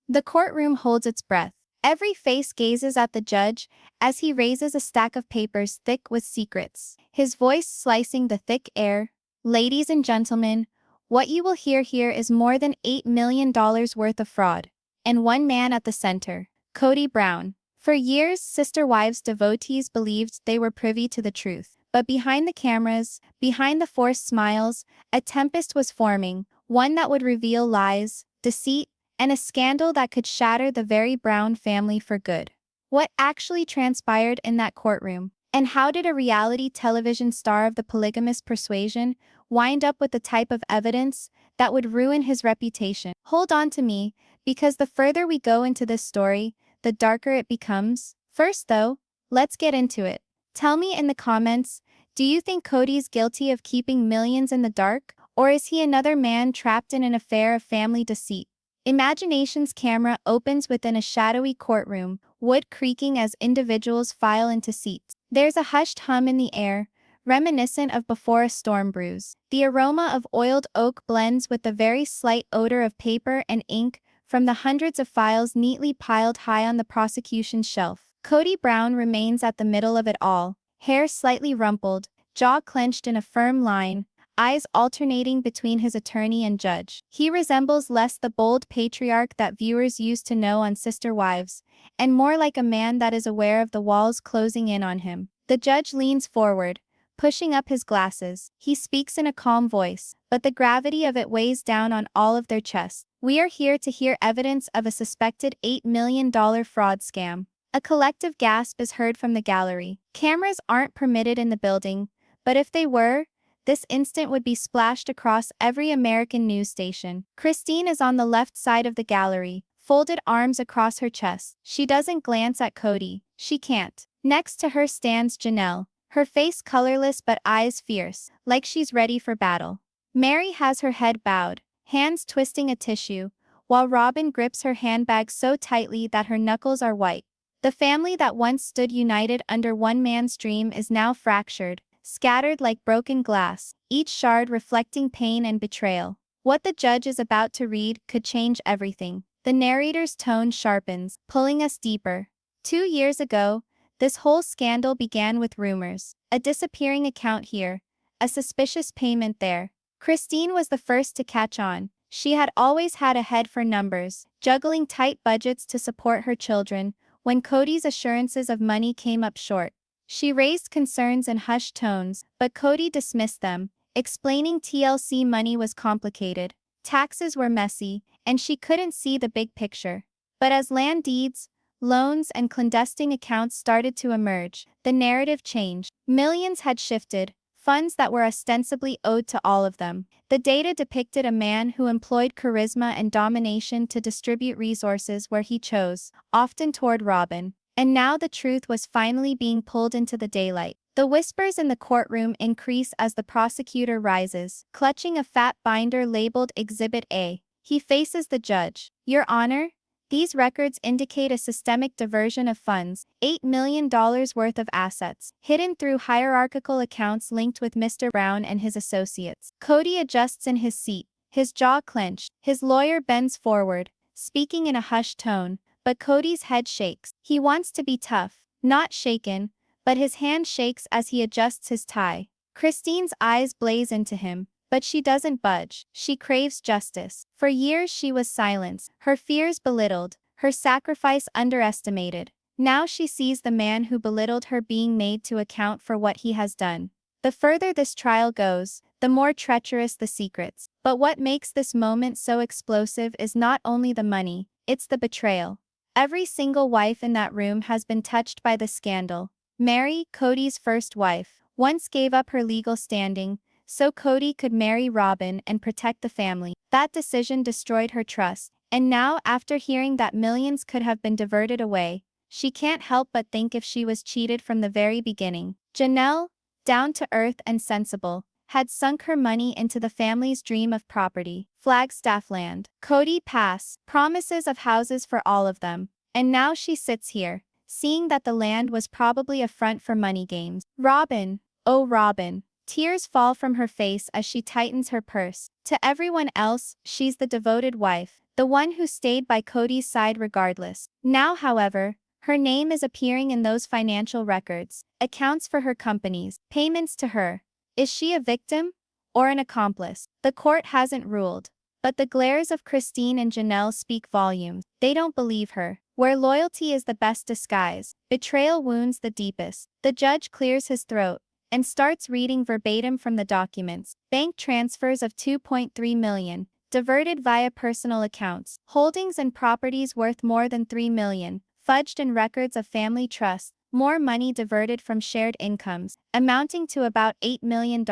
The courtroom holds its breath. Every face gazes at the judge as he raises a stack of papers thick with secrets, his voice slicing the thick air. Ladies and gentlemen, what you will hear here is more than $8 million worth of fraud. And one man at the center, Kody Brown. For years, Sister Wives devotees believed they were privy to the truth. But behind the cameras, behind the forced smiles, a tempest was forming, one that would reveal lies, deceit, and a scandal that could shatter the very Brown family for good. What actually transpired in that courtroom? And how did a reality television star of the polygamous persuasion wind up with the type of evidence that would ruin his reputation? Hold on to me, because the further we go into this story, the darker it becomes. First though, let's get into it. Tell me in the comments, do you think Kody's guilty of keeping millions in the dark, or is he another man trapped in an affair of family deceit? Imagination's camera opens within a shadowy courtroom, wood creaking as individuals file into seats. There's a hushed hum in the air, reminiscent of before a storm brews. The aroma of oiled oak blends with the very slight odor of paper and ink from the hundreds of files neatly piled high on the prosecution's shelf. Kody Brown remains at the middle of it all, hair slightly rumpled, jaw clenched in a firm line, eyes alternating between his attorney and judge. He resembles less the bold patriarch that viewers used to know on Sister Wives, and more like a man that is aware of the walls closing in on him. The judge leans forward, pushing up his glasses. He speaks in a calm voice, but the gravity of it weighs down on all of their chests. We are here to hear evidence of a suspected $8 million fraud scam. A collective gasp is heard from the gallery. Cameras aren't permitted in the building, but if they were, this instant would be splashed across every American news station. Christine is on the left side of the gallery, folded arms across her chest. She doesn't glance at Kody. She can't. Next to her stands Janelle, her face colorless but eyes fierce, like she's ready for battle. Meri has her head bowed, hands twisting a tissue, while Robyn grips her handbag so tightly that her knuckles are white. The family that once stood united under one man's dream is now fractured, scattered like broken glass, each shard reflecting pain and betrayal. What the judge is about to read could change everything. The narrator's tone sharpens, pulling us deeper. 2 years ago, this whole scandal began with rumors. A disappearing account here, a suspicious payment there. Christine was the first to catch on. She had always had a head for numbers, juggling tight budgets to support her children, when Kody's assurances of money came up short. She raised concerns in hushed tones, but Kody dismissed them, explaining TLC money was complicated, taxes were messy, and she couldn't see the big picture. But as land deeds, loans, and clandestine accounts started to emerge, the narrative changed. Millions had shifted, funds that were ostensibly owed to all of them. The data depicted a man who employed charisma and domination to distribute resources where he chose, often toward Robyn. And now the truth was finally being pulled into the daylight. The whispers in the courtroom increase as the prosecutor rises, clutching a fat binder labeled Exhibit A. He faces the judge. Your Honor, these records indicate a systemic diversion of funds, $8 million worth of assets, hidden through hierarchical accounts linked with Mr. Brown and his associates. Kody adjusts in his seat, his jaw clenched. His lawyer bends forward, speaking in a hushed tone. But Kody's head shakes. He wants to be tough, not shaken, but his hand shakes as he adjusts his tie. Christine's eyes blaze into him, but she doesn't budge. She craves justice. For years she was silenced, her fears belittled, her sacrifice underestimated. Now she sees the man who belittled her being made to account for what he has done. The further this trial goes, the more treacherous the secrets. But what makes this moment so explosive is not only the money, it's the betrayal. Every single wife in that room has been touched by the scandal. Meri, Kody's first wife, once gave up her legal standing, so Kody could marry Robyn and protect the family. That decision destroyed her trust, and now after hearing that millions could have been diverted away, she can't help but think if she was cheated from the very beginning. Janelle, down to earth and sensible, had sunk her money into the family's dream of property, Flagstaff land. Kody passed promises of houses for all of them, and now she sits here, seeing that the land was probably a front for money games. Robyn, oh Robyn. Tears fall from her face as she tightens her purse. To everyone else, she's the devoted wife, the one who stayed by Kody's side regardless. Now, however, her name is appearing in those financial records, accounts for her companies, payments to her. Is she a victim or an accomplice? The court hasn't ruled, but the glares of Christine and Janelle speak volumes. They don't believe her. Where loyalty is the best disguise, betrayal wounds the deepest. The judge clears his throat and starts reading verbatim from the documents. Bank transfers of $2.3 million, diverted via personal accounts, holdings and properties worth more than $3 million, fudged in records of family trusts, more money diverted from shared incomes, amounting to about $8 million.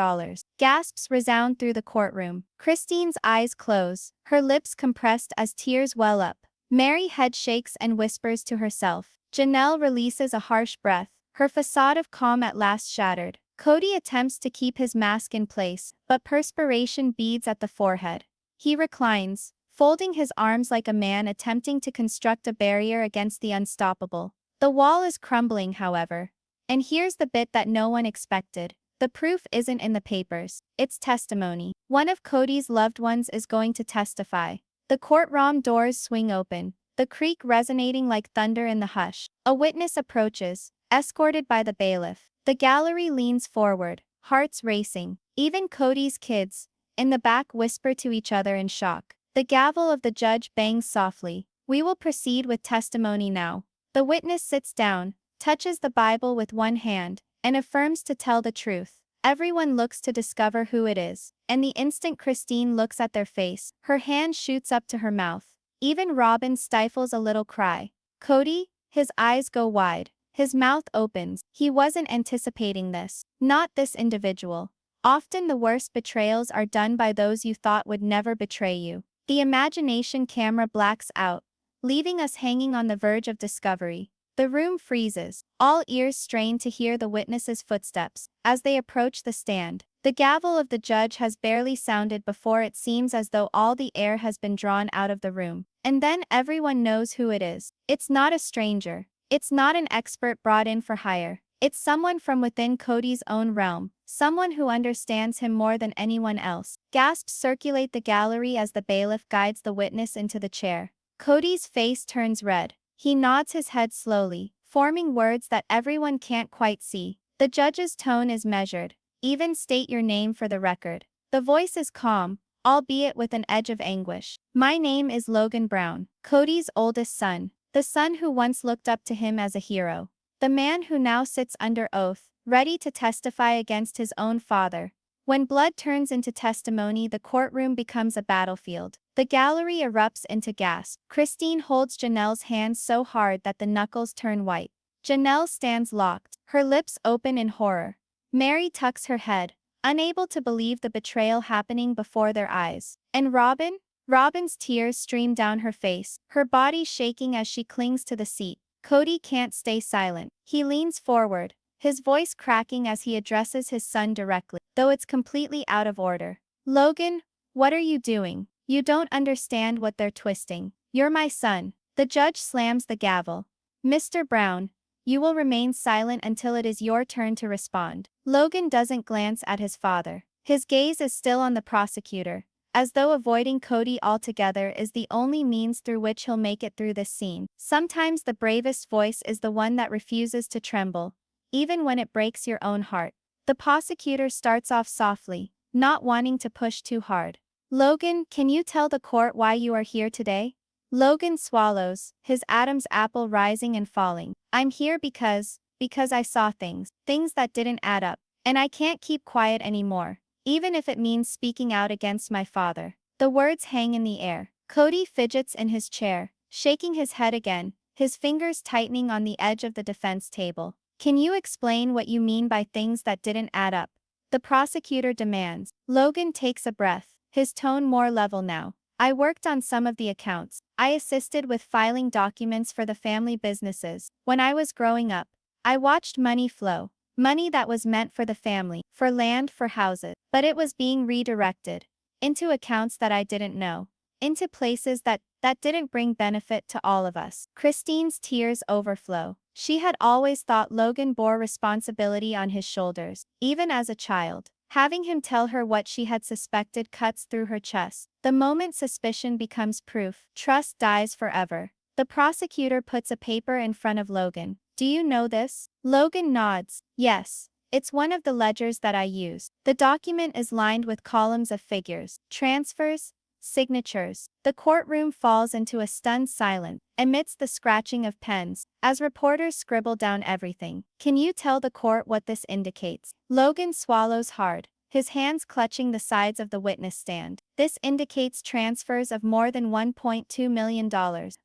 Gasps resound through the courtroom. Christine's eyes close, her lips compressed as tears well up. Meri head shakes and whispers to herself. Janelle releases a harsh breath, her facade of calm at last shattered. Kody attempts to keep his mask in place, but perspiration beads at the forehead. He reclines, folding his arms like a man attempting to construct a barrier against the unstoppable. The wall is crumbling, however. And here's the bit that no one expected. The proof isn't in the papers, it's testimony. One of Kody's loved ones is going to testify. The courtroom doors swing open, the creak resonating like thunder in the hush. A witness approaches, escorted by the bailiff. The gallery leans forward, hearts racing. Even Kody's kids, in the back, whisper to each other in shock. The gavel of the judge bangs softly. We will proceed with testimony now. The witness sits down, touches the Bible with one hand, and affirms to tell the truth. Everyone looks to discover who it is, and the instant Christine looks at their face, her hand shoots up to her mouth. Even Robyn stifles a little cry. Kody, his eyes go wide, his mouth opens. He wasn't anticipating this. Not this individual. Often the worst betrayals are done by those you thought would never betray you. The imagination camera blacks out, leaving us hanging on the verge of discovery. The room freezes, all ears strain to hear the witnesses' footsteps as they approach the stand. The gavel of the judge has barely sounded before it seems as though all the air has been drawn out of the room. And then everyone knows who it is. It's not a stranger. It's not an expert brought in for hire. It's someone from within Kody's own realm, someone who understands him more than anyone else. Gasps circulate the gallery as the bailiff guides the witness into the chair. Kody's face turns red. He nods his head slowly, forming words that everyone can't quite see. The judge's tone is measured. Even state your name for the record. The voice is calm, albeit with an edge of anguish. My name is Logan Brown, Kody's oldest son, the son who once looked up to him as a hero. The man who now sits under oath, ready to testify against his own father. When blood turns into testimony, the courtroom becomes a battlefield. The gallery erupts into gasps. Christine holds Janelle's hand so hard that the knuckles turn white. Janelle stands locked, her lips open in horror. Meri tucks her head, unable to believe the betrayal happening before their eyes. And Robyn? Robyn's tears stream down her face, her body shaking as she clings to the seat. Kody can't stay silent. He leans forward, his voice cracking as he addresses his son directly, though it's completely out of order. Logan, what are you doing? You don't understand what they're twisting. You're my son. The judge slams the gavel. Mr. Brown, you will remain silent until it is your turn to respond. Logan doesn't glance at his father. His gaze is still on the prosecutor, as though avoiding Kody altogether is the only means through which he'll make it through this scene. Sometimes the bravest voice is the one that refuses to tremble, even when it breaks your own heart. The prosecutor starts off softly, not wanting to push too hard. Logan, can you tell the court why you are here today? Logan swallows, his Adam's apple rising and falling. I'm here because I saw things that didn't add up, and I can't keep quiet anymore, even if it means speaking out against my father. The words hang in the air. Kody fidgets in his chair, shaking his head again, his fingers tightening on the edge of the defense table. Can you explain what you mean by things that didn't add up? The prosecutor demands. Logan takes a breath, his tone more level now. I worked on some of the accounts. I assisted with filing documents for the family businesses. When I was growing up, I watched money flow. Money that was meant for the family, for land, for houses. But it was being redirected into accounts that I didn't know, into places that didn't bring benefit to all of us. Christine's tears overflow. She had always thought Logan bore responsibility on his shoulders, even as a child. Having him tell her what she had suspected cuts through her chest. The moment suspicion becomes proof, trust dies forever. The prosecutor puts a paper in front of Logan. Do you know this? Logan nods. Yes. It's one of the ledgers that I use. The document is lined with columns of figures, transfers, signatures. The courtroom falls into a stunned silence, amidst the scratching of pens, as reporters scribble down everything. Can you tell the court what this indicates? Logan swallows hard, his hands clutching the sides of the witness stand. This indicates transfers of more than $1.2 million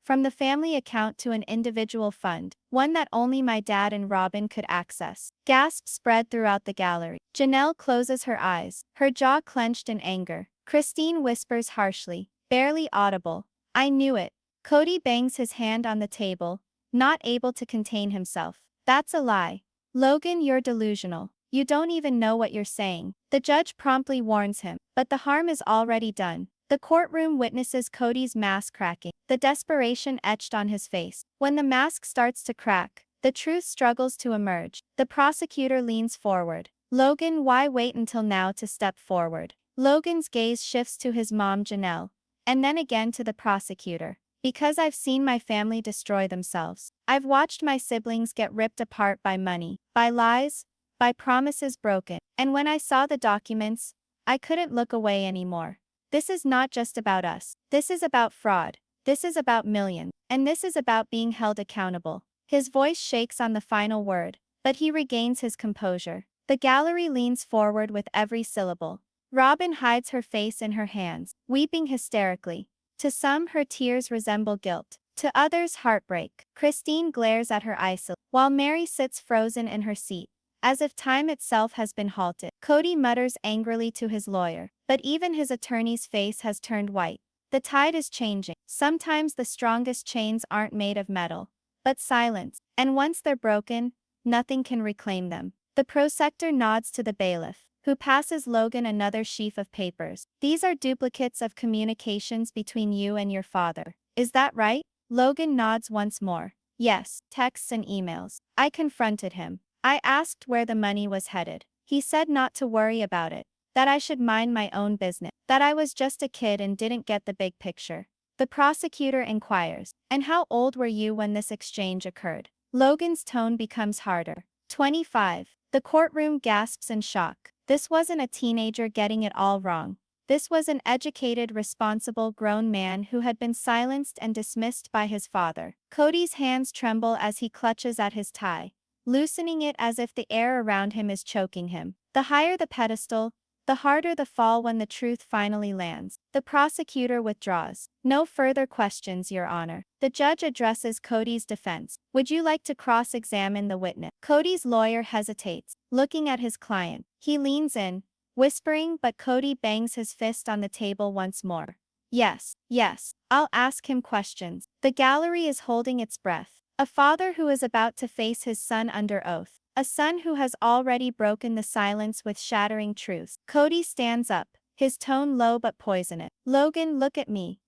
from the family account to an individual fund, one that only my dad and Robyn could access. Gasps spread throughout the gallery. Janelle closes her eyes, her jaw clenched in anger. Christine whispers harshly, barely audible, I knew it. Kody bangs his hand on the table, not able to contain himself. That's a lie. Logan, you're delusional. You don't even know what you're saying. The judge promptly warns him, but the harm is already done. The courtroom witnesses Kody's mask cracking, the desperation etched on his face. When the mask starts to crack, the truth struggles to emerge. The prosecutor leans forward. Logan, why wait until now to step forward? Logan's gaze shifts to his mom Janelle, and then again to the prosecutor. Because I've seen my family destroy themselves. I've watched my siblings get ripped apart by money, by lies, by promises broken. And when I saw the documents, I couldn't look away anymore. This is not just about us. This is about fraud. This is about millions. And this is about being held accountable. His voice shakes on the final word, but he regains his composure. The gallery leans forward with every syllable. Robyn hides her face in her hands, weeping hysterically. To some, her tears resemble guilt. To others, heartbreak. Christine glares at her isolate, while Meri sits frozen in her seat, as if time itself has been halted. Kody mutters angrily to his lawyer, but even his attorney's face has turned white. The tide is changing. Sometimes the strongest chains aren't made of metal, but silence, and once they're broken, nothing can reclaim them. The prosector nods to the bailiff, who passes Logan another sheaf of papers. These are duplicates of communications between you and your father. Is that right? Logan nods once more. Yes, texts and emails. I confronted him. I asked where the money was headed. He said not to worry about it, that I should mind my own business, that I was just a kid and didn't get the big picture. The prosecutor inquires, and how old were you when this exchange occurred? Logan's tone becomes harder. 25. The courtroom gasps in shock. This wasn't a teenager getting it all wrong. This was an educated, responsible grown man who had been silenced and dismissed by his father. Kody's hands tremble as he clutches at his tie, loosening it as if the air around him is choking him. The higher the pedestal, the harder the fall when the truth finally lands. The prosecutor withdraws. No further questions, Your Honor. The judge addresses Kody's defense. Would you like to cross-examine the witness? Kody's lawyer hesitates, looking at his client. He leans in, whispering, but Kody bangs his fist on the table once more. Yes, I'll ask him questions. The gallery is holding its breath. A father who is about to face his son under oath. A son who has already broken the silence with shattering truths. Kody stands up, his tone low but poisonous. Logan, look at me,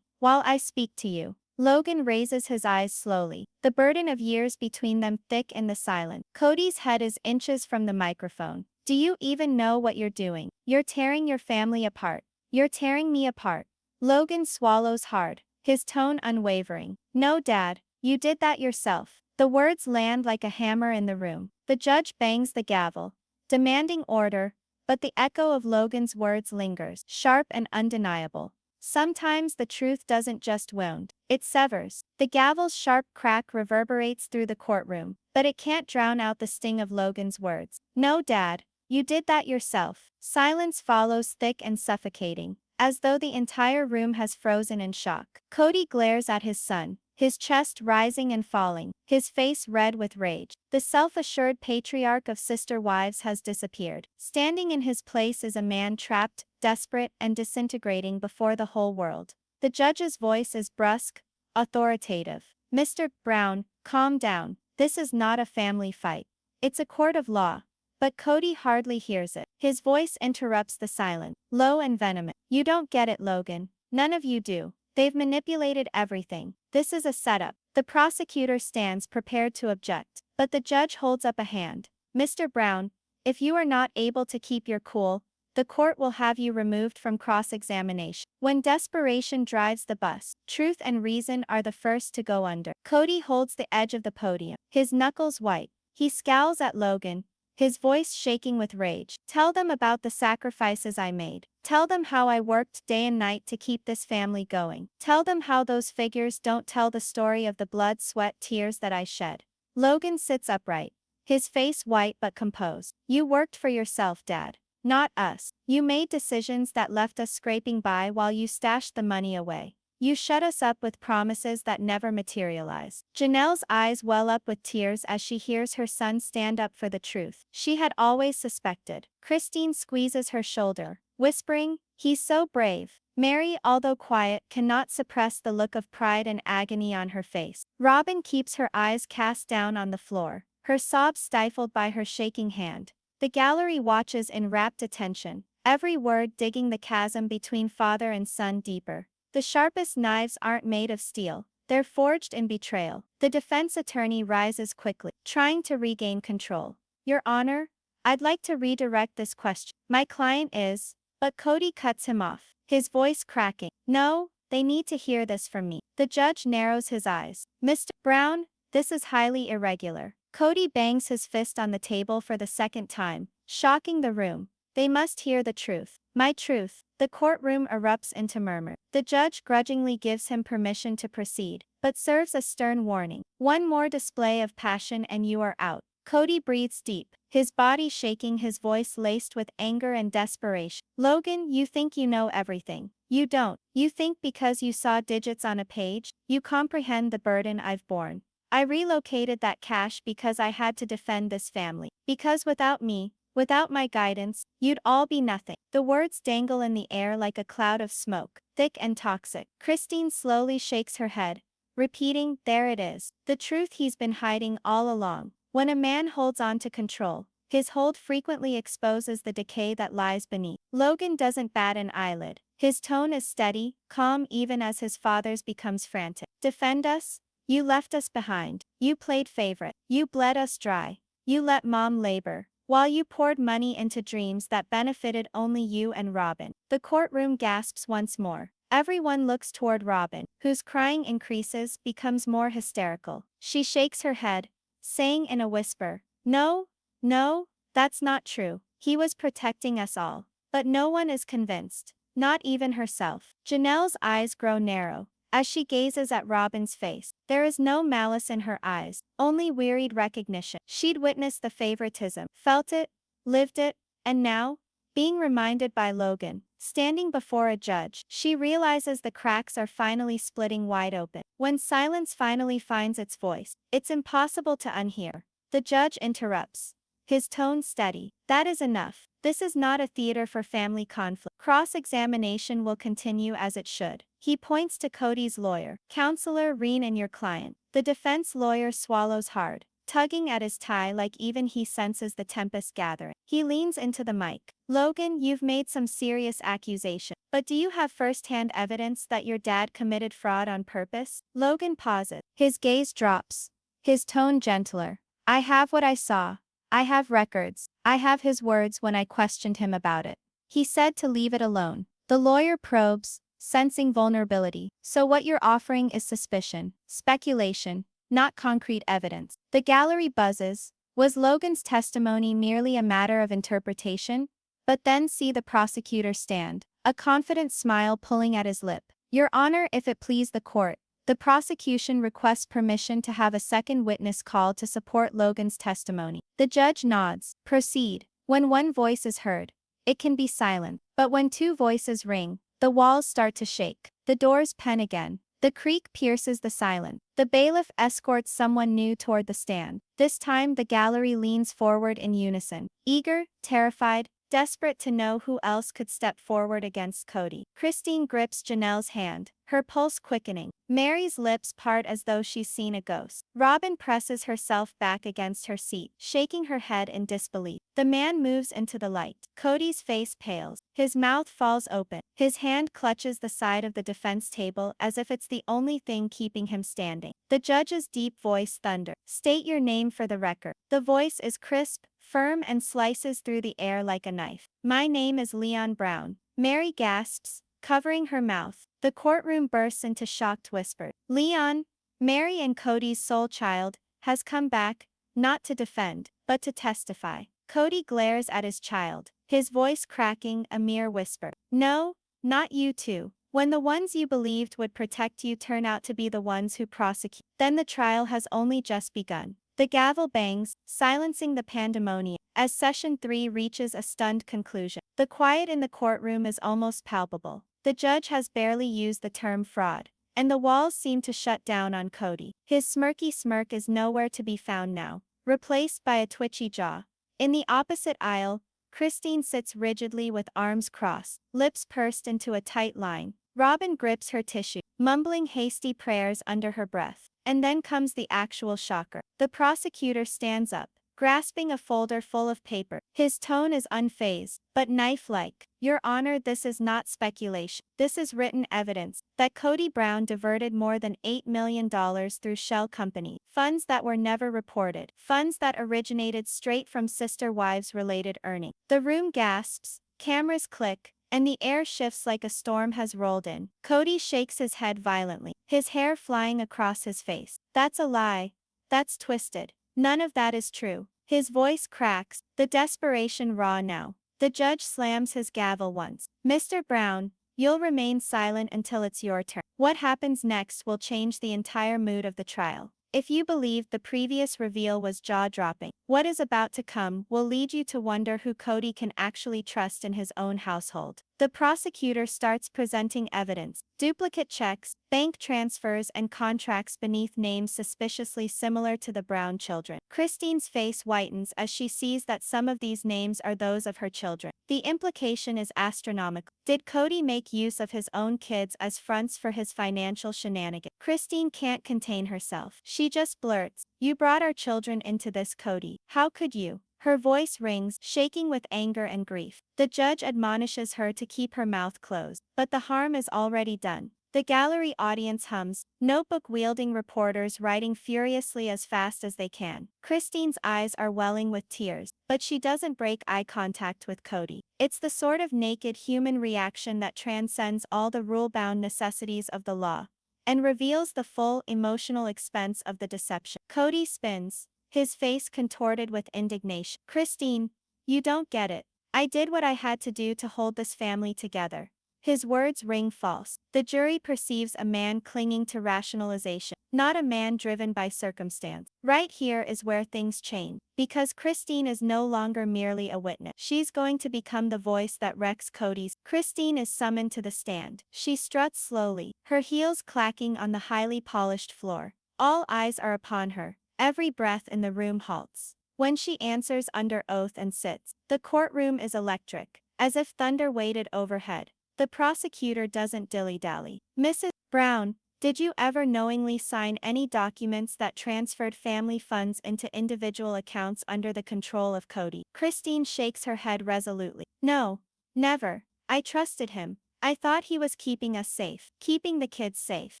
while I speak to you. Logan raises his eyes slowly, the burden of years between them thick in the silence. Kody's head is inches from the microphone. Do you even know what you're doing? You're tearing your family apart. You're tearing me apart. Logan swallows hard, his tone unwavering. No, Dad, you did that yourself. The words land like a hammer in the room. The judge bangs the gavel, demanding order, but the echo of Logan's words lingers, sharp and undeniable. Sometimes the truth doesn't just wound, it severs. The gavel's sharp crack reverberates through the courtroom, but it can't drown out the sting of Logan's words. No, Dad, you did that yourself. Silence follows, thick and suffocating, as though the entire room has frozen in shock. Kody glares at his son, his chest rising and falling, his face red with rage. The self-assured patriarch of sister wives has disappeared. Standing in his place is a man trapped, desperate, and disintegrating before the whole world. The judge's voice is brusque, authoritative. Mr. Brown, calm down. This is not a family fight. It's a court of law. But Kody hardly hears it. His voice interrupts the silence, low and venomous. You don't get it, Logan. None of you do. They've manipulated everything. This is a setup. The prosecutor stands prepared to object, but the judge holds up a hand. Mr. Brown, If you are not able to keep your cool, the court will have you removed from cross-examination. When desperation drives the bus, truth and reason are the first to go under. Kody holds the edge of the podium, his knuckles white. He scowls at Logan, his voice shaking with rage. Tell them about the sacrifices I made. Tell them how I worked day and night to keep this family going. Tell them how those figures don't tell the story of the blood, sweat, tears that I shed. Logan sits upright, his face white but composed. You worked for yourself, Dad. Not us. You made decisions that left us scraping by while you stashed the money away. You shut us up with promises that never materialize. Janelle's eyes well up with tears as she hears her son stand up for the truth she had always suspected. Christine squeezes her shoulder, whispering, "He's so brave." Meri, although quiet, cannot suppress the look of pride and agony on her face. Robyn keeps her eyes cast down on the floor, her sobs stifled by her shaking hand. The gallery watches in rapt attention, every word digging the chasm between father and son deeper. The sharpest knives aren't made of steel, they're forged in betrayal. The defense attorney rises quickly, trying to regain control. Your Honor, I'd like to redirect this question. My client is, but Kody cuts him off, his voice cracking. No, they need to hear this from me. The judge narrows his eyes. Mr. Brown, this is highly irregular. Kody bangs his fist on the table for the second time, shocking the room. They must hear the truth. My truth. The courtroom erupts into murmur. The judge grudgingly gives him permission to proceed, but serves a stern warning. One more display of passion and you are out. Kody breathes deep, his body shaking, his voice laced with anger and desperation. Logan, you think you know everything. You don't. You think because you saw digits on a page, you comprehend the burden I've borne. I relocated that cash because I had to defend this family. Because without me, without my guidance, you'd all be nothing. The words dangle in the air like a cloud of smoke, thick and toxic. Christine slowly shakes her head, repeating, there it is. The truth he's been hiding all along. When a man holds on to control, his hold frequently exposes the decay that lies beneath. Logan doesn't bat an eyelid. His tone is steady, calm even as his father's becomes frantic. Defend us? You left us behind. You played favorite. You bled us dry. You let Mom labor, while you poured money into dreams that benefited only you and Robyn. The courtroom gasps once more. Everyone looks toward Robyn, whose crying increases, becomes more hysterical. She shakes her head, saying in a whisper, No, no, that's not true. He was protecting us all. But no one is convinced, not even herself. Janelle's eyes grow narrow as she gazes at Robyn's face. There is no malice in her eyes, only wearied recognition. She'd witnessed the favoritism, felt it, lived it, and now, being reminded by Logan, standing before a judge, she realizes the cracks are finally splitting wide open. When silence finally finds its voice, it's impossible to unhear. The judge interrupts, his tone steady. That is enough. This is not a theater for family conflict. Cross-examination will continue as it should. He points to Kody's lawyer. Counselor Reen and your client. The defense lawyer swallows hard, tugging at his tie like even he senses the tempest gathering. He leans into the mic. Logan, you've made some serious accusations. But do you have first-hand evidence that your dad committed fraud on purpose? Logan pauses. His gaze drops, his tone gentler. I have what I saw. I have records. I have his words when I questioned him about it. He said to leave it alone. The lawyer probes, sensing vulnerability. So what you're offering is suspicion, speculation, not concrete evidence. The gallery buzzes. Was Logan's testimony merely a matter of interpretation? But then see the prosecutor stand, a confident smile pulling at his lip. Your Honor, if it please the court, the prosecution requests permission to have a second witness called to support Logan's testimony. The judge nods. Proceed. When one voice is heard, it can be silent. But when two voices ring, the walls start to shake. The doors pen again. The creak pierces the silence. The bailiff escorts someone new toward the stand. This time the gallery leans forward in unison. Eager, terrified, desperate to know who else could step forward against Kody. Christine grips Janelle's hand, her pulse quickening. Meri's lips part as though she's seen a ghost. Robyn presses herself back against her seat, shaking her head in disbelief. The man moves into the light. Kody's face pales. His mouth falls open. His hand clutches the side of the defense table as if it's the only thing keeping him standing. The judge's deep voice thundered. State your name for the record. The voice is crisp, firm, and slices through the air like a knife. My name is Leon Brown. Meri gasps, covering her mouth. The courtroom bursts into shocked whispers. Leon, Meri and Kody's sole child, has come back, not to defend, but to testify. Kody glares at his child, his voice cracking a mere whisper. No, not you two. When the ones you believed would protect you turn out to be the ones who prosecute, then the trial has only just begun. The gavel bangs, silencing the pandemonium, as Session 3 reaches a stunned conclusion. The quiet in the courtroom is almost palpable. The judge has barely used the term fraud, and the walls seem to shut down on Kody. His smirky smirk is nowhere to be found now, replaced by a twitchy jaw. In the opposite aisle, Christine sits rigidly with arms crossed, lips pursed into a tight line. Robyn grips her tissue, mumbling hasty prayers under her breath. And then comes the actual shocker. The prosecutor stands up, grasping a folder full of paper. His tone is unfazed, but knife-like. Your Honor, this is not speculation. This is written evidence that Kody Brown diverted more than $8 million through shell company, funds that were never reported, funds that originated straight from sister wives-related earning. The room gasps, cameras click, and the air shifts like a storm has rolled in. Kody shakes his head violently, his hair flying across his face. That's a lie. That's twisted. None of that is true. His voice cracks, the desperation raw now. The judge slams his gavel once. Mr. Brown, you'll remain silent until it's your turn. What happens next will change the entire mood of the trial. If you believed the previous reveal was jaw-dropping, what is about to come will lead you to wonder who Kody can actually trust in his own household. The prosecutor starts presenting evidence, duplicate checks, bank transfers, and contracts beneath names suspiciously similar to the Brown children. Christine's face whitens as she sees that some of these names are those of her children. The implication is astronomical. Did Kody make use of his own kids as fronts for his financial shenanigans? Christine can't contain herself. She just blurts, "You brought our children into this, Kody. How could you?" Her voice rings, shaking with anger and grief. The judge admonishes her to keep her mouth closed, but the harm is already done. The gallery audience hums, notebook-wielding reporters writing furiously as fast as they can. Christine's eyes are welling with tears, but she doesn't break eye contact with Kody. It's the sort of naked human reaction that transcends all the rule-bound necessities of the law and reveals the full emotional expense of the deception. Kody spins, his face contorted with indignation. Christine, you don't get it. I did what I had to do to hold this family together. His words ring false. The jury perceives a man clinging to rationalization, not a man driven by circumstance. Right here is where things change. Because Christine is no longer merely a witness. She's going to become the voice that wrecks Kody's. Christine is summoned to the stand. She struts slowly, her heels clacking on the highly polished floor. All eyes are upon her. Every breath in the room halts. When she answers under oath and sits, the courtroom is electric, as if thunder waited overhead. The prosecutor doesn't dilly-dally. Mrs. Brown, did you ever knowingly sign any documents that transferred family funds into individual accounts under the control of Kody? Christine shakes her head resolutely. No, never. I trusted him. I thought he was keeping us safe, keeping the kids safe,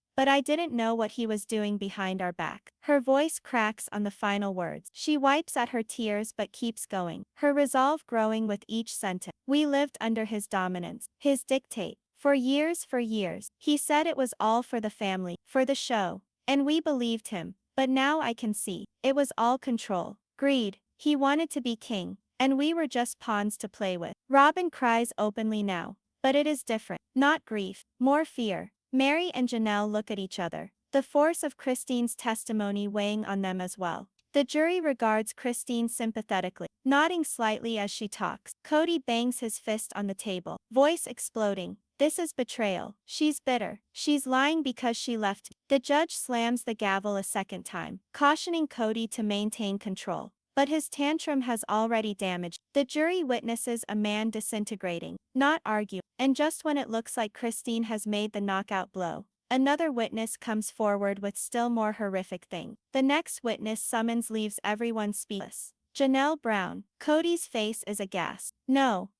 but I didn't know what he was doing behind our back. Her voice cracks on the final words. She wipes at her tears but keeps going, her resolve growing with each sentence. We lived under his dominance, his dictate. For years. He said it was all for the family, for the show, and we believed him. But now I can see, it was all control, greed. He wanted to be king, and we were just pawns to play with. Robyn cries openly now. But it is different. Not grief, more fear. Meri and Janelle look at each other, the force of Christine's testimony weighing on them as well. The jury regards Christine sympathetically, nodding slightly as she talks. Kody bangs his fist on the table, voice exploding. This is betrayal. She's bitter. She's lying because she left. The judge slams the gavel a second time, cautioning Kody to maintain control. But his tantrum has already damaged. The jury witnesses a man disintegrating, not arguing. And just when it looks like Christine has made the knockout blow, another witness comes forward with still more horrific thing. The next witness summons leaves everyone speechless. Janelle Brown. Kody's face is aghast. No,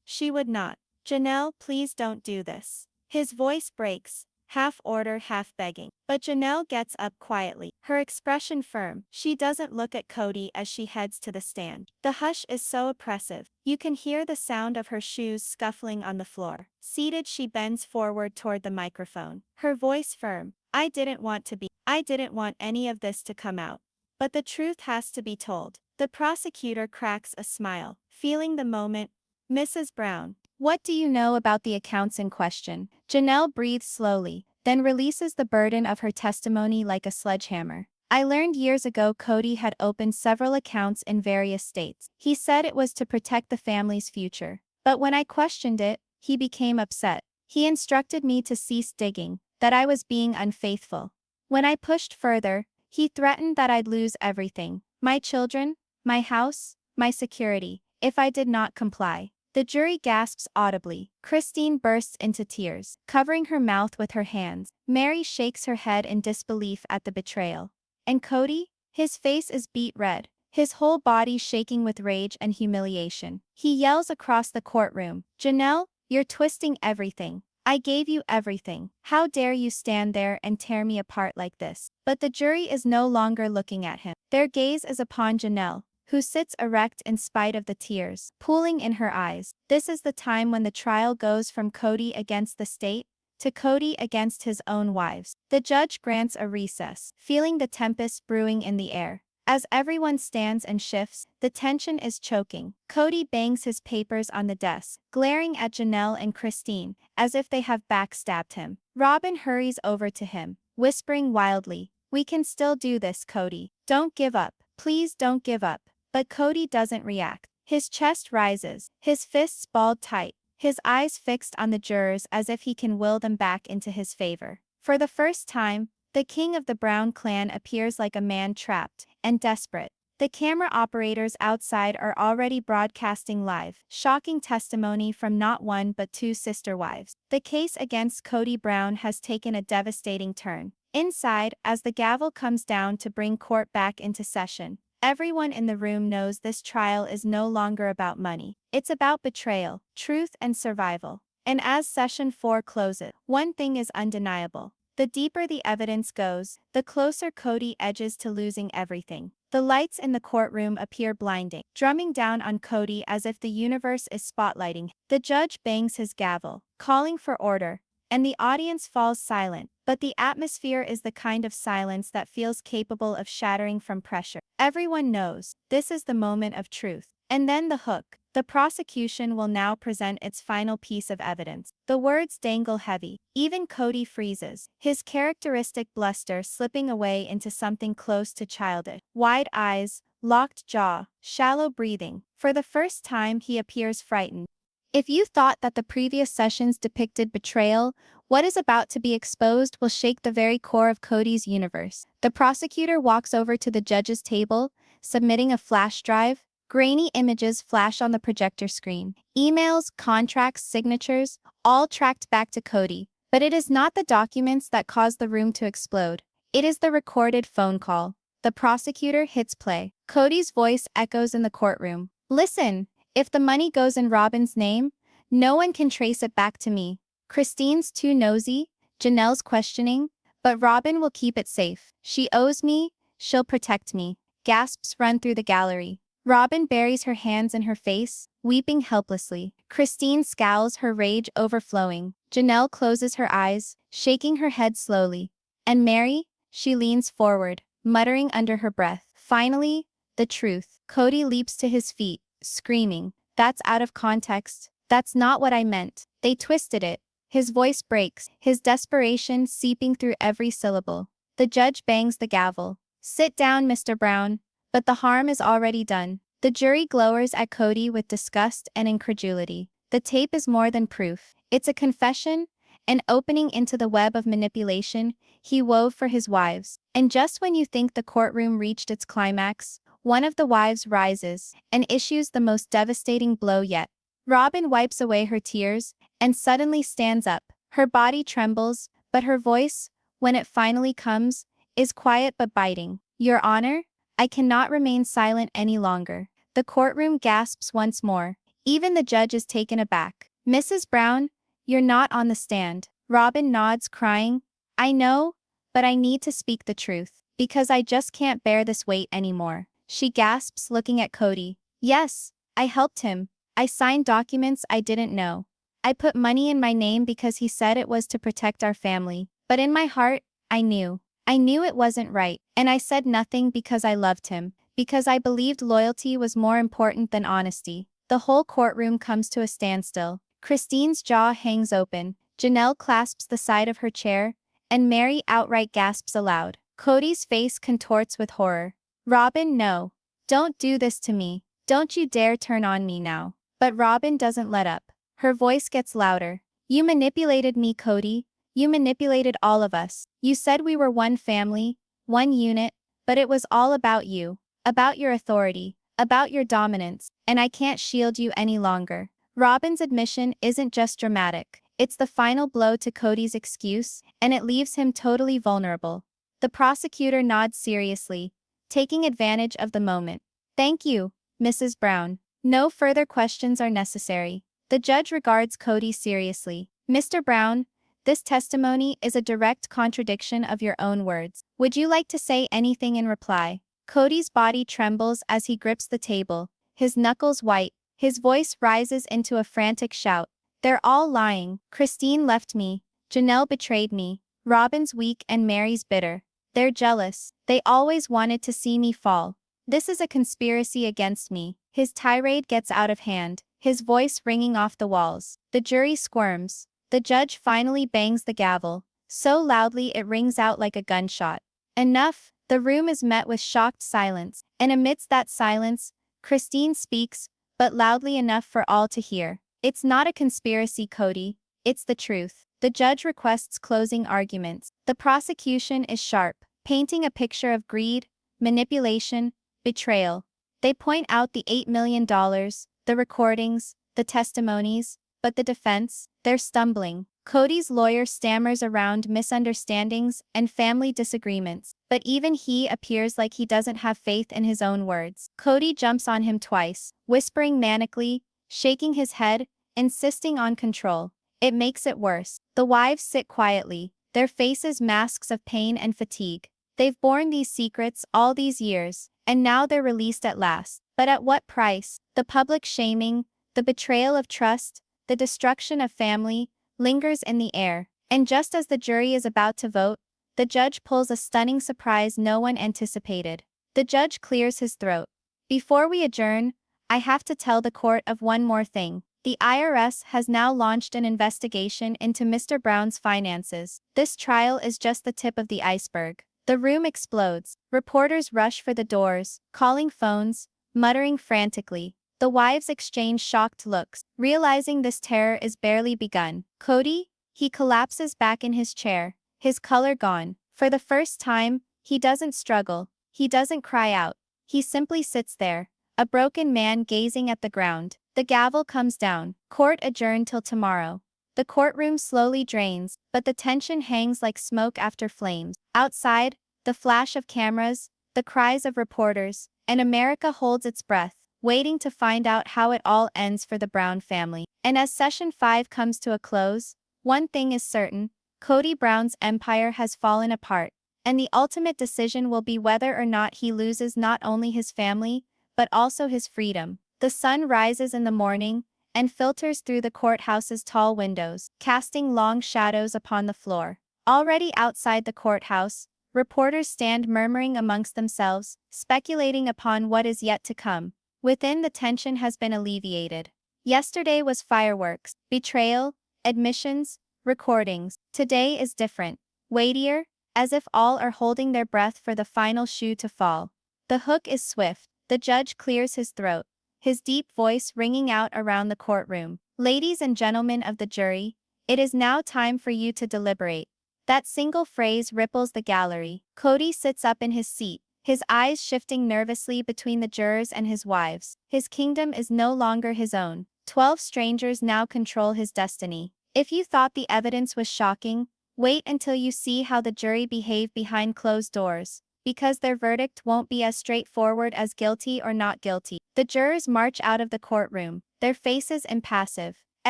she would not. Janelle, please don't do this. His voice breaks, half order, half begging. But Janelle gets up quietly, her expression firm. She doesn't look at Kody as she heads to the stand. The hush is so oppressive. You can hear the sound of her shoes scuffling on the floor. Seated, she bends forward toward the microphone, her voice firm. I didn't want any of this to come out. But the truth has to be told. The prosecutor cracks a smile, feeling the moment. Mrs. Brown, what do you know about the accounts in question? Janelle breathes slowly, then releases the burden of her testimony like a sledgehammer. I learned years ago Kody had opened several accounts in various states. He said it was to protect the family's future. But when I questioned it, he became upset. He instructed me to cease digging, that I was being unfaithful. When I pushed further, he threatened that I'd lose everything. My children, my house, my security, if I did not comply. The jury gasps audibly. Christine bursts into tears, covering her mouth with her hands. Meri shakes her head in disbelief at the betrayal. And Kody? His face is beet red, his whole body shaking with rage and humiliation. He yells across the courtroom, Janelle, you're twisting everything. I gave you everything. How dare you stand there and tear me apart like this? But the jury is no longer looking at him. Their gaze is upon Janelle, who sits erect in spite of the tears pooling in her eyes. This is the time when the trial goes from Kody against the state to Kody against his own wives. The judge grants a recess, feeling the tempest brewing in the air. As everyone stands and shifts, the tension is choking. Kody bangs his papers on the desk, glaring at Janelle and Christine, as if they have backstabbed him. Robyn hurries over to him, whispering wildly, we can still do this, Kody. Don't give up. Please don't give up. But Kody doesn't react. His chest rises, his fists balled tight, his eyes fixed on the jurors as if he can will them back into his favor. For the first time, the king of the Brown clan appears like a man trapped and desperate. The camera operators outside are already broadcasting live, shocking testimony from not one but two sister wives. The case against Kody Brown has taken a devastating turn. Inside, as the gavel comes down to bring court back into session, everyone in the room knows this trial is no longer about money. It's about betrayal, truth, and survival. And as session 4 closes, one thing is undeniable. The deeper the evidence goes, the closer Kody edges to losing everything. The lights in the courtroom appear blinding, drumming down on Kody as if the universe is spotlighting him. The judge bangs his gavel, calling for order, and the audience falls silent. But the atmosphere is the kind of silence that feels capable of shattering from pressure. Everyone knows, this is the moment of truth. And then the hook. The prosecution will now present its final piece of evidence. The words dangle heavy. Even Kody freezes, his characteristic bluster slipping away into something close to childish. Wide eyes, locked jaw, shallow breathing. For the first time he appears frightened. If you thought that the previous sessions depicted betrayal, what is about to be exposed will shake the very core of Kody's universe. The prosecutor walks over to the judge's table, submitting a flash drive. Grainy images flash on the projector screen. Emails, contracts, signatures, all tracked back to Kody. But it is not the documents that cause the room to explode. It is the recorded phone call. The prosecutor hits play. Kody's voice echoes in the courtroom. Listen, if the money goes in Robyn's name, no one can trace it back to me. Christine's too nosy, Janelle's questioning, but Robyn will keep it safe. She owes me, she'll protect me. Gasps run through the gallery. Robyn buries her hands in her face, weeping helplessly. Christine scowls, her rage overflowing. Janelle closes her eyes, shaking her head slowly. And Meri? She leans forward, muttering under her breath. Finally, the truth. Kody leaps to his feet, screaming, that's out of context. That's not what I meant. They twisted it. His voice breaks, his desperation seeping through every syllable. The judge bangs the gavel. Sit down, Mr. Brown. But the harm is already done. The jury glowers at Kody with disgust and incredulity. The tape is more than proof. It's a confession, an opening into the web of manipulation he wove for his wives. And just when you think the courtroom reached its climax, one of the wives rises and issues the most devastating blow yet. Robyn wipes away her tears and suddenly stands up. Her body trembles, but her voice, when it finally comes, is quiet but biting. Your Honor, I cannot remain silent any longer. The courtroom gasps once more. Even the judge is taken aback. Mrs. Brown, you're not on the stand. Robyn nods, crying, I know, but I need to speak the truth, because I just can't bear this weight anymore. She gasps, looking at Kody. Yes, I helped him. I signed documents I didn't know. I put money in my name because he said it was to protect our family. But in my heart, I knew. I knew it wasn't right, and I said nothing because I loved him, because I believed loyalty was more important than honesty. The whole courtroom comes to a standstill. Christine's jaw hangs open, Janelle clasps the side of her chair, and Meri outright gasps aloud. Kody's face contorts with horror. Robyn, no. Don't do this to me. Don't you dare turn on me now. But Robyn doesn't let up. Her voice gets louder. You manipulated me, Kody. You manipulated all of us. You said we were one family, one unit, but it was all about you. About your authority. About your dominance. And I can't shield you any longer. Robyn's admission isn't just dramatic. It's the final blow to Kody's excuse, and it leaves him totally vulnerable. The prosecutor nods seriously, taking advantage of the moment. Thank you, Mrs. Brown. No further questions are necessary. The judge regards Kody seriously. Mr. Brown, this testimony is a direct contradiction of your own words. Would you like to say anything in reply? Kody's body trembles as he grips the table, his knuckles white. His voice rises into a frantic shout. They're all lying. Christine left me. Janelle betrayed me. Robyn's weak and Meri's bitter. They're jealous. They always wanted to see me fall. This is a conspiracy against me. His tirade gets out of hand, his voice ringing off the walls. The jury squirms. The judge finally bangs the gavel, so loudly it rings out like a gunshot. Enough. The room is met with shocked silence, and amidst that silence, Christine speaks, but loudly enough for all to hear. It's not a conspiracy, Kody. It's the truth. The judge requests closing arguments. The prosecution is sharp, painting a picture of greed, manipulation, betrayal. They point out the $8 million, the recordings, the testimonies, but the defense, they're stumbling. Kody's lawyer stammers around misunderstandings and family disagreements, but even he appears like he doesn't have faith in his own words. Kody jumps on him twice, whispering manically, shaking his head, insisting on control. It makes it worse. The wives sit quietly, their faces masks of pain and fatigue. They've borne these secrets all these years, and now they're released at last. But at what price? The public shaming, the betrayal of trust, the destruction of family, lingers in the air. And just as the jury is about to vote, the judge pulls a stunning surprise no one anticipated. The judge clears his throat. Before we adjourn, I have to tell the court of one more thing. The IRS has now launched an investigation into Mr. Brown's finances. This trial is just the tip of the iceberg. The room explodes. Reporters rush for the doors, calling phones, muttering frantically. The wives exchange shocked looks, realizing this terror is barely begun. Kody? He collapses back in his chair, his color gone. For the first time, he doesn't struggle. He doesn't cry out. He simply sits there, a broken man gazing at the ground. The gavel comes down. Court adjourned till tomorrow. The courtroom slowly drains, but the tension hangs like smoke after flames. Outside, the flash of cameras, the cries of reporters, and America holds its breath, waiting to find out how it all ends for the Brown family. And as Session 5 comes to a close, one thing is certain: Kody Brown's empire has fallen apart, and the ultimate decision will be whether or not he loses not only his family, but also his freedom. The sun rises in the morning and filters through the courthouse's tall windows, casting long shadows upon the floor. Already outside the courthouse, reporters stand murmuring amongst themselves, speculating upon what is yet to come. Within, the tension has been alleviated. Yesterday was fireworks, betrayal, admissions, recordings. Today is different, weightier, as if all are holding their breath for the final shoe to fall. The hook is swift. The judge clears his throat, his deep voice ringing out around the courtroom. Ladies and gentlemen of the jury, it is now time for you to deliberate. That single phrase ripples the gallery. Kody sits up in his seat, his eyes shifting nervously between the jurors and his wives. His kingdom is no longer his own. 12 strangers now control his destiny. If you thought the evidence was shocking, wait until you see how the jury behave behind closed doors, because their verdict won't be as straightforward as guilty or not guilty. The jurors march out of the courtroom, their faces impassive,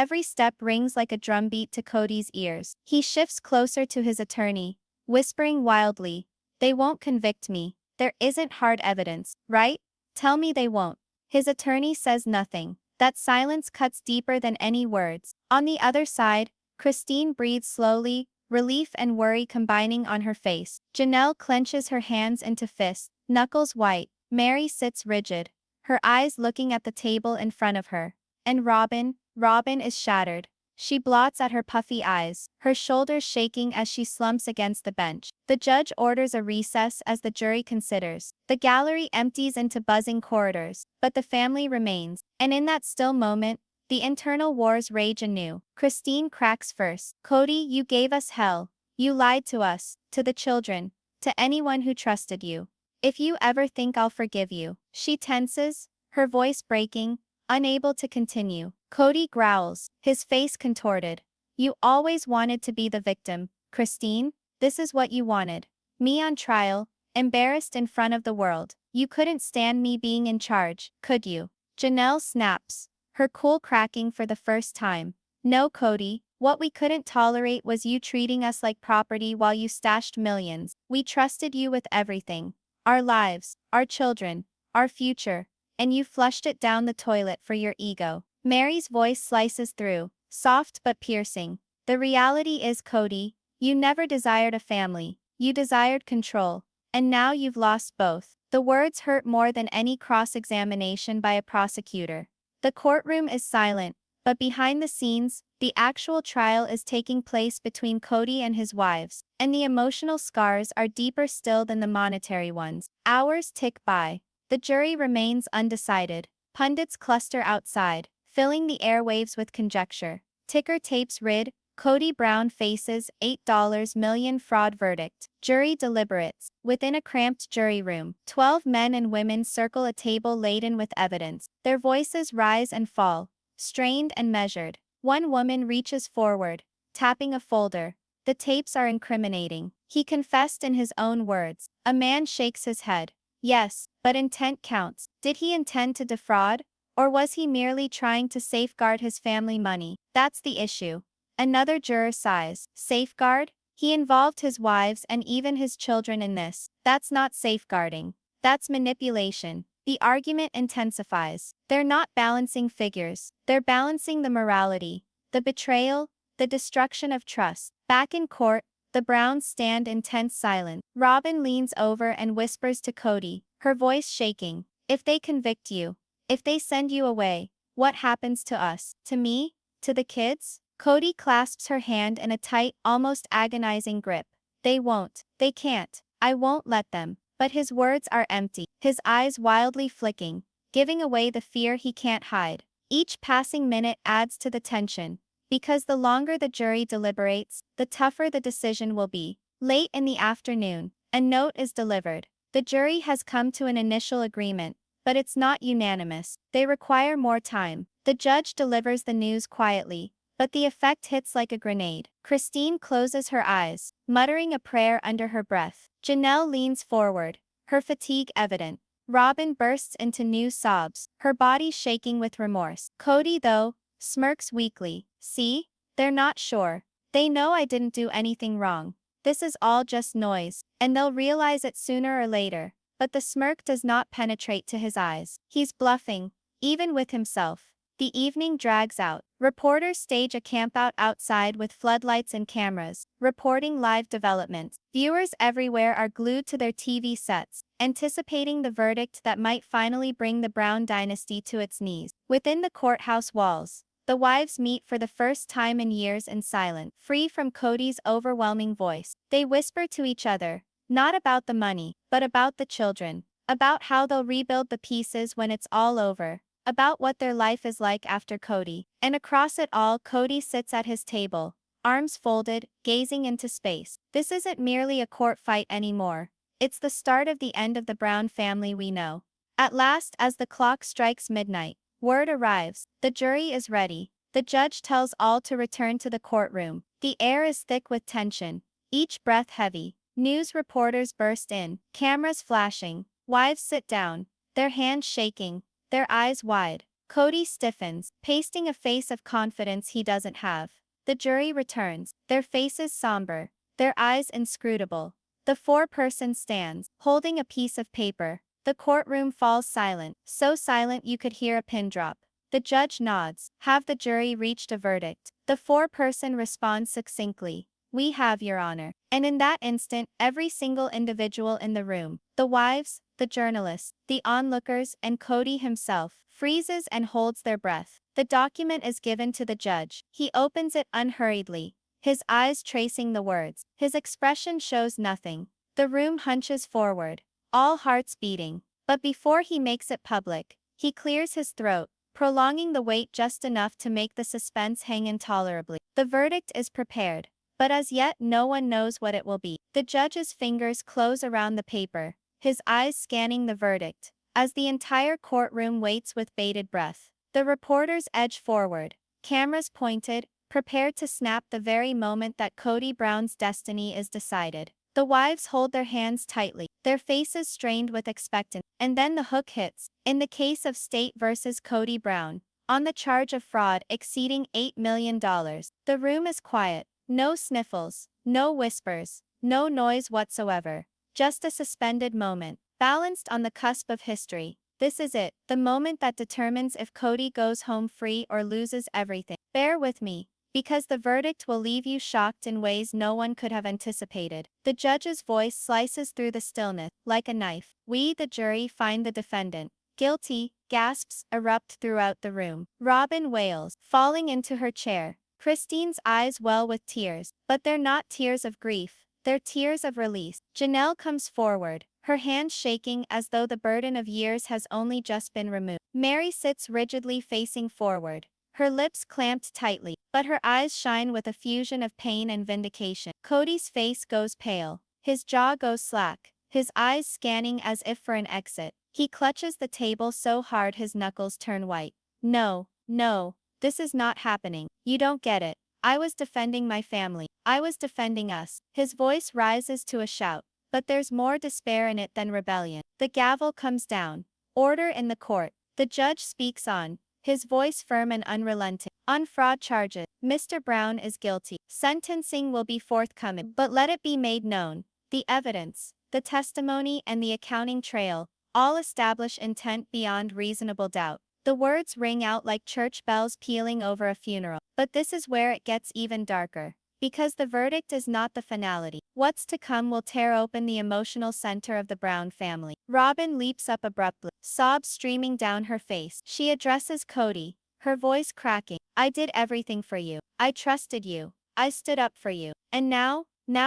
Every step rings like a drumbeat to Kody's ears. He shifts closer to his attorney, whispering wildly, "They won't convict me. There isn't hard evidence, right? Tell me they won't." His attorney says nothing. That silence cuts deeper than any words. On the other side, Christine breathes slowly, relief and worry combining on her face. Janelle clenches her hands into fists, knuckles white. Meri sits rigid, her eyes looking at the table in front of her. And Robyn is shattered. She blots at her puffy eyes, her shoulders shaking as she slumps against the bench. The judge orders a recess as the jury considers. The gallery empties into buzzing corridors, but the family remains, and in that still moment, the internal wars rage anew. Christine cracks first. "Kody, you gave us hell. You lied to us, to the children, to anyone who trusted you. If you ever think I'll forgive you." She tenses, her voice breaking, unable to continue. Kody growls, his face contorted. "You always wanted to be the victim, Christine. This is what you wanted. Me on trial, embarrassed in front of the world. You couldn't stand me being in charge, could you?" Janelle snaps, her cool cracking for the first time. "No, Kody, what we couldn't tolerate was you treating us like property while you stashed millions. We trusted you with everything. Our lives, our children, our future, and you flushed it down the toilet for your ego." Meri's voice slices through, soft but piercing. "The reality is, Kody, you never desired a family. You desired control. And now you've lost both." The words hurt more than any cross-examination by a prosecutor. The courtroom is silent, but behind the scenes, the actual trial is taking place between Kody and his wives, and the emotional scars are deeper still than the monetary ones. Hours tick by. The jury remains undecided. Pundits cluster outside, filling the airwaves with conjecture. Ticker tapes read, "Kody Brown faces $8 million fraud verdict." Jury deliberates. Within a cramped jury room, 12 men and women circle a table laden with evidence. Their voices rise and fall, strained and measured. One woman reaches forward, tapping a folder. The tapes are incriminating. He confessed in his own words. A man shakes his head. "Yes, but intent counts." Did he intend to defraud? Or was he merely trying to safeguard his family money? That's the issue. Another juror sighs. Safeguard? He involved his wives and even his children in this. That's not safeguarding. That's manipulation. The argument intensifies. They're not balancing figures. They're balancing the morality, the betrayal, the destruction of trust. Back in court, the Browns stand in tense silence. Robyn leans over and whispers to Kody, her voice shaking. "If they convict you, if they send you away, what happens to us? To me? To the kids?" Kody clasps her hand in a tight, almost agonizing grip. "They won't. They can't. I won't let them." But his words are empty, his eyes wildly flicking, giving away the fear he can't hide. Each passing minute adds to the tension, because the longer the jury deliberates, the tougher the decision will be. Late in the afternoon, a note is delivered. The jury has come to an initial agreement, but it's not unanimous. They require more time. The judge delivers the news quietly, but the effect hits like a grenade. Christine closes her eyes, muttering a prayer under her breath. Janelle leans forward, her fatigue evident. Robyn bursts into new sobs, her body shaking with remorse. Kody, though, smirks weakly. "See? They're not sure. They know I didn't do anything wrong. This is all just noise, and they'll realize it sooner or later." But the smirk does not penetrate to his eyes. He's bluffing, even with himself. The evening drags out. Reporters stage a campout outside with floodlights and cameras, reporting live developments. Viewers everywhere are glued to their TV sets, anticipating the verdict that might finally bring the Brown dynasty to its knees. Within the courthouse walls, the wives meet for the first time in years in silence, free from Kody's overwhelming voice. They whisper to each other, not about the money, but about the children, about how they'll rebuild the pieces when it's all over, about what their life is like after Kody. And across it all, Kody sits at his table, arms folded, gazing into space. This isn't merely a court fight anymore. It's the start of the end of the Brown family we know. At last, as the clock strikes midnight, word arrives. The jury is ready. The judge tells all to return to the courtroom. The air is thick with tension, each breath heavy. News reporters burst in, cameras flashing. Wives sit down, their hands shaking, their eyes wide. Kody stiffens, pasting a face of confidence he doesn't have. The jury returns, their faces somber, their eyes inscrutable. The four-person stands, holding a piece of paper. The courtroom falls silent, so silent you could hear a pin drop. The judge nods. Have the jury reached a verdict? The four-person responds succinctly. We have, Your Honor. And in that instant, every single individual in the room, the wives, the journalists, the onlookers, and Kody himself, freezes and holds their breath. The document is given to the judge. He opens it unhurriedly, his eyes tracing the words. His expression shows nothing. The room hunches forward, all hearts beating. But before he makes it public, he clears his throat, prolonging the wait just enough to make the suspense hang intolerably. The verdict is prepared, but as yet no one knows what it will be. The judge's fingers close around the paper, his eyes scanning the verdict, as the entire courtroom waits with bated breath. The reporters edge forward, cameras pointed, prepared to snap the very moment that Kody Brown's destiny is decided. The wives hold their hands tightly, their faces strained with expectancy. And then the hook hits. In the case of State versus Kody Brown, on the charge of fraud exceeding $8 million, the room is quiet. No sniffles, no whispers, no noise whatsoever. Just a suspended moment, balanced on the cusp of history. This is it, the moment that determines if Kody goes home free or loses everything. Bear with me, because the verdict will leave you shocked in ways no one could have anticipated. The judge's voice slices through the stillness, like a knife. We, the jury, find the defendant guilty. Gasps erupt throughout the room. Robyn wails, falling into her chair. Christine's eyes well with tears, but they're not tears of grief, they're tears of release. Janelle comes forward, her hands shaking as though the burden of years has only just been removed. Meri sits rigidly facing forward, her lips clamped tightly, but her eyes shine with a fusion of pain and vindication. Kody's face goes pale, his jaw goes slack, his eyes scanning as if for an exit. He clutches the table so hard his knuckles turn white. No, no, this is not happening. You don't get it. I was defending my family. I was defending us. His voice rises to a shout, but there's more despair in it than rebellion. The gavel comes down. Order in the court. The judge speaks on, his voice firm and unrelenting. On fraud charges, Mr. Brown is guilty. Sentencing will be forthcoming, but let it be made known, the evidence, the testimony and the accounting trail, all establish intent beyond reasonable doubt. The words ring out like church bells pealing over a funeral. But this is where it gets even darker. Because the verdict is not the finality. What's to come will tear open the emotional center of the Brown family. Robyn leaps up abruptly, sobs streaming down her face. She addresses Kody, her voice cracking. I did everything for you. I trusted you. I stood up for you. And now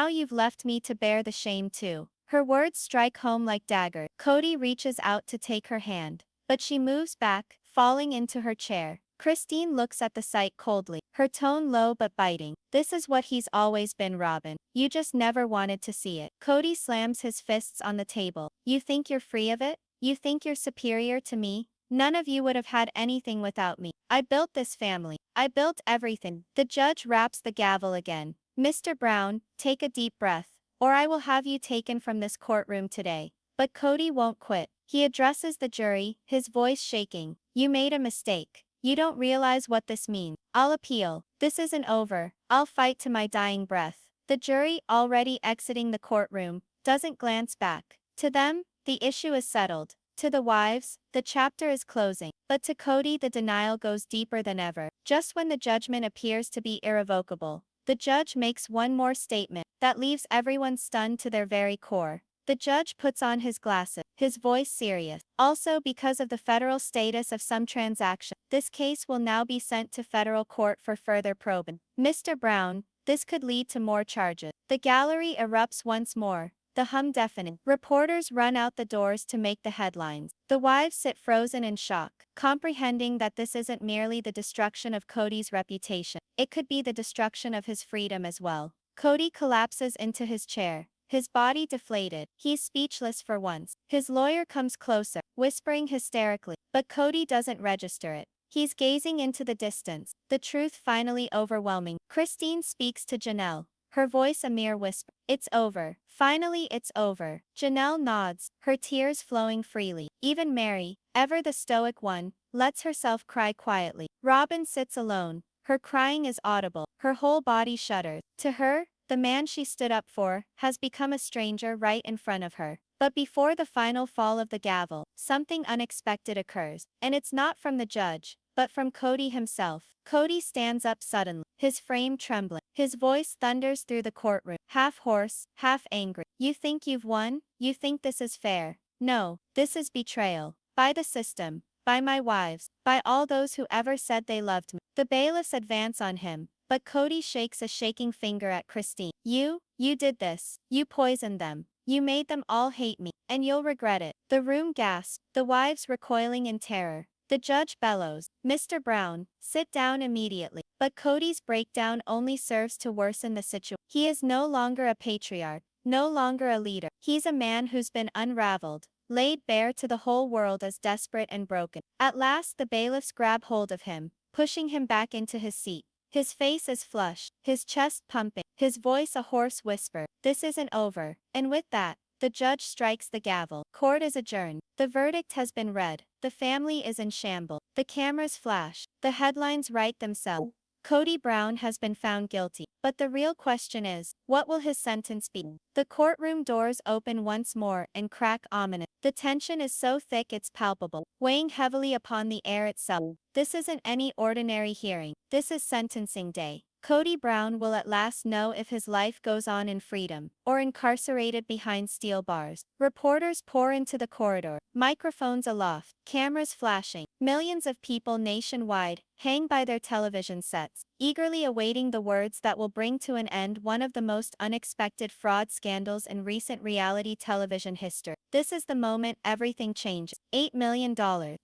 you've left me to bear the shame too. Her words strike home like daggers. Kody reaches out to take her hand, but she moves back, falling into her chair. Christine looks at the sight coldly, her tone low but biting. This is what he's always been, Robyn. You just never wanted to see it. Kody slams his fists on the table. You think you're free of it? You think you're superior to me? None of you would have had anything without me. I built this family. I built everything. The judge raps the gavel again. Mr. Brown, take a deep breath, or I will have you taken from this courtroom today. But Kody won't quit. He addresses the jury, his voice shaking. You made a mistake. You don't realize what this means. I'll appeal. This isn't over. I'll fight to my dying breath. The jury, already exiting the courtroom, doesn't glance back. To them, the issue is settled. To the wives, the chapter is closing. But to Kody, the denial goes deeper than ever. Just when the judgment appears to be irrevocable, the judge makes one more statement that leaves everyone stunned to their very core. The judge puts on his glasses, his voice serious. Also, because of the federal status of some transaction, this case will now be sent to federal court for further probing. Mr. Brown, this could lead to more charges. The gallery erupts once more, the hum deafening. Reporters run out the doors to make the headlines. The wives sit frozen in shock, comprehending that this isn't merely the destruction of Kody's reputation. It could be the destruction of his freedom as well. Kody collapses into his chair, his body deflated. He's speechless for once. His lawyer comes closer, whispering hysterically, but Kody doesn't register it. He's gazing into the distance, the truth finally overwhelming. Christine speaks to Janelle, her voice a mere whisper. It's over. Finally, it's over. Janelle nods, her tears flowing freely. Even Meri, ever the stoic one, lets herself cry quietly. Robyn sits alone. Her crying is audible. Her whole body shudders. To her, the man she stood up for has become a stranger right in front of her. But before the final fall of the gavel, something unexpected occurs. And it's not from the judge, but from Kody himself. Kody stands up suddenly, his frame trembling. His voice thunders through the courtroom, half hoarse, half angry. You think you've won? You think this is fair? No, this is betrayal. By the system, by my wives, by all those who ever said they loved me. The bailiffs advance on him, but Kody shakes a shaking finger at Christine. You did this. You poisoned them. You made them all hate me, and you'll regret it. The room gasps, the wives recoiling in terror. The judge bellows, Mr. Brown, sit down immediately. But Kody's breakdown only serves to worsen the situation. He is no longer a patriarch, no longer a leader. He's a man who's been unraveled, laid bare to the whole world as desperate and broken. At last the bailiffs grab hold of him, pushing him back into his seat. His face is flushed, his chest pumping, his voice a hoarse whisper. This isn't over. And with that, the judge strikes the gavel. Court is adjourned. The verdict has been read. The family is in shambles. The cameras flash. The headlines write themselves. Kody Brown has been found guilty. But the real question is, what will his sentence be? The courtroom doors open once more and crack ominous. The tension is so thick it's palpable, weighing heavily upon the air itself. This isn't any ordinary hearing. This is sentencing day. Kody Brown will at last know if his life goes on in freedom, or incarcerated behind steel bars. Reporters pour into the corridor, microphones aloft, cameras flashing. Millions of people nationwide hang by their television sets, eagerly awaiting the words that will bring to an end one of the most unexpected fraud scandals in recent reality television history. This is the moment everything changes. $8 million,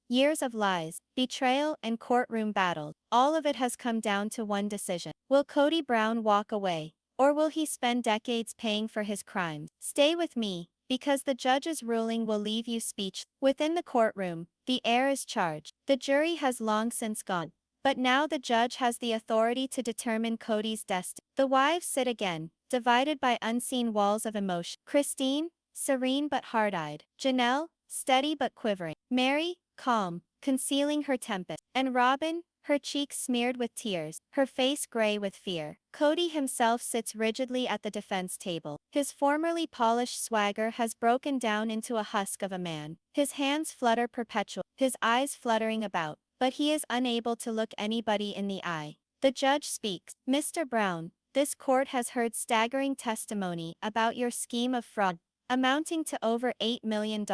years of lies, betrayal, and courtroom battles. All of it has come down to one decision. Will Kody Brown walk away, or will he spend decades paying for his crimes? Stay with me, because the judge's ruling will leave you speechless. Within the courtroom, the air is charged. The jury has long since gone. But now the judge has the authority to determine Kody's destiny. The wives sit again, divided by unseen walls of emotion. Christine, serene but hard-eyed. Janelle, steady but quivering. Meri, calm, concealing her tempest. And Robyn, her cheeks smeared with tears, her face gray with fear. Kody himself sits rigidly at the defense table. His formerly polished swagger has broken down into a husk of a man. His hands flutter perpetually, his eyes fluttering about, but he is unable to look anybody in the eye. The judge speaks. Mr. Brown, this court has heard staggering testimony about your scheme of fraud, amounting to over $8 million.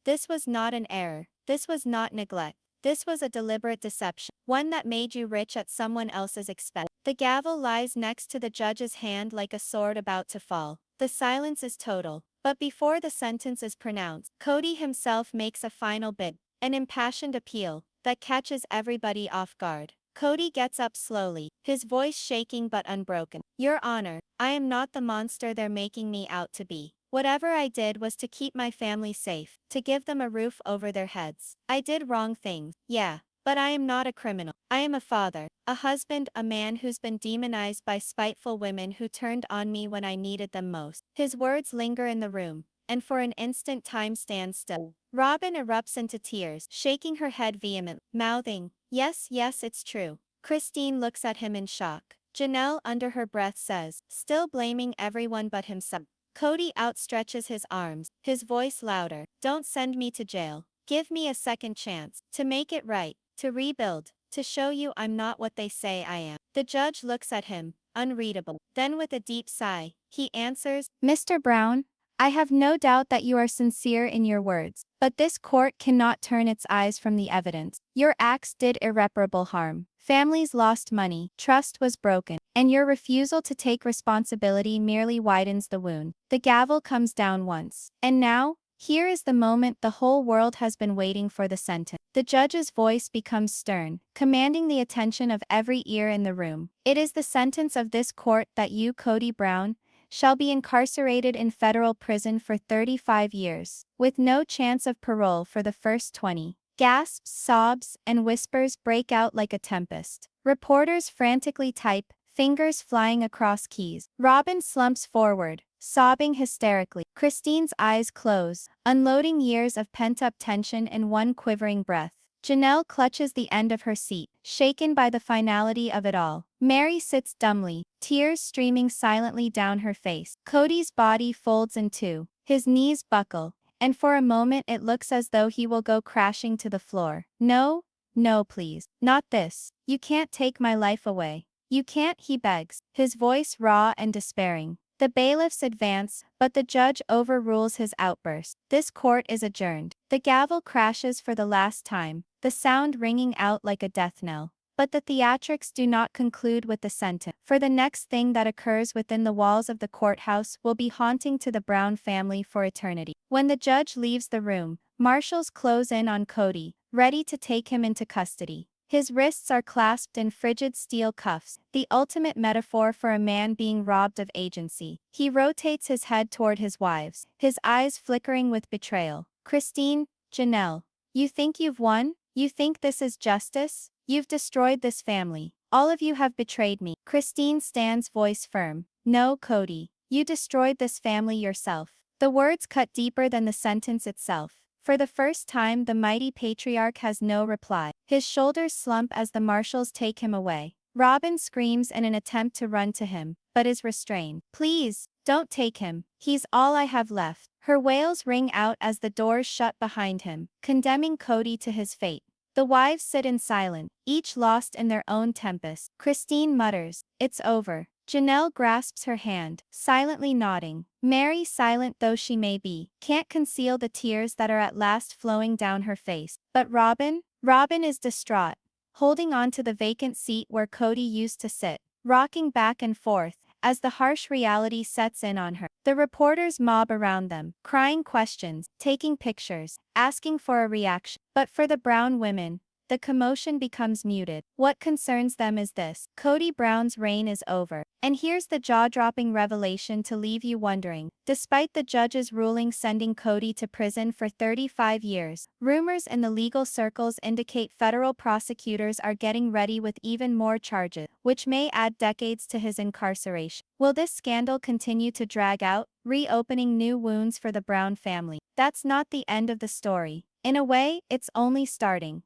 This was not an error. This was not neglect. This was a deliberate deception, one that made you rich at someone else's expense. The gavel lies next to the judge's hand like a sword about to fall. The silence is total. But before the sentence is pronounced, Kody himself makes a final bid, an impassioned appeal that catches everybody off guard. Kody gets up slowly, his voice shaking but unbroken. Your Honor, I am not the monster they're making me out to be. Whatever I did was to keep my family safe, to give them a roof over their heads. I did wrong things, yeah, but I am not a criminal. I am a father, a husband, a man who's been demonized by spiteful women who turned on me when I needed them most. His words linger in the room, and for an instant time stands still. Robyn erupts into tears, shaking her head vehemently, mouthing, yes, yes, it's true. Christine looks at him in shock. Janelle under her breath says, still blaming everyone but himself. Kody outstretches his arms, his voice louder. Don't send me to jail. Give me a second chance, to make it right, to rebuild, to show you I'm not what they say I am. The judge looks at him, unreadable. Then with a deep sigh, he answers, Mr. Brown, I have no doubt that you are sincere in your words, but this court cannot turn its eyes from the evidence. Your acts did irreparable harm. Families lost money, trust was broken, and your refusal to take responsibility merely widens the wound. The gavel comes down once. And now, here is the moment the whole world has been waiting for: the sentence. The judge's voice becomes stern, commanding the attention of every ear in the room. It is the sentence of this court that you, Kody Brown, shall be incarcerated in federal prison for 35 years, with no chance of parole for the first 20. Gasps, sobs, and whispers break out like a tempest. Reporters frantically type, fingers flying across keys. Robyn slumps forward, sobbing hysterically. Christine's eyes close, unloading years of pent-up tension in one quivering breath. Janelle clutches the end of her seat, shaken by the finality of it all. Meri sits dumbly, tears streaming silently down her face. Kody's body folds in two, his knees buckle, and for a moment it looks as though he will go crashing to the floor. No, no please, not this. You can't take my life away. You can't, he begs, his voice raw and despairing. The bailiffs advance, but the judge overrules his outburst. This court is adjourned. The gavel crashes for the last time, the sound ringing out like a death knell. But the theatrics do not conclude with the sentence, for the next thing that occurs within the walls of the courthouse will be haunting to the Brown family for eternity. When the judge leaves the room, marshals close in on Kody, ready to take him into custody. His wrists are clasped in frigid steel cuffs, the ultimate metaphor for a man being robbed of agency. He rotates his head toward his wives, his eyes flickering with betrayal. Christine, Janelle, you think you've won? You think this is justice? You've destroyed this family. All of you have betrayed me. Christine stands, voice firm. No, Kody, you destroyed this family yourself. The words cut deeper than the sentence itself. For the first time, the mighty patriarch has no reply. His shoulders slump as the marshals take him away. Robyn screams in an attempt to run to him, but is restrained. Please, don't take him. He's all I have left. Her wails ring out as the doors shut behind him, condemning Kody to his fate. The wives sit in silence, each lost in their own tempest. Christine mutters, "It's over." Janelle grasps her hand, silently nodding. Meri, silent though she may be, can't conceal the tears that are at last flowing down her face. But Robyn is distraught, holding on to the vacant seat where Kody used to sit, rocking back and forth, as the harsh reality sets in on her. The reporters mob around them, crying questions, taking pictures, asking for a reaction. But for the Brown women, the commotion becomes muted. What concerns them is this: Kody Brown's reign is over. And here's the jaw-dropping revelation to leave you wondering. Despite the judge's ruling sending Kody to prison for 35 years, rumors in the legal circles indicate federal prosecutors are getting ready with even more charges, which may add decades to his incarceration. Will this scandal continue to drag out, reopening new wounds for the Brown family? That's not the end of the story. In a way, it's only starting.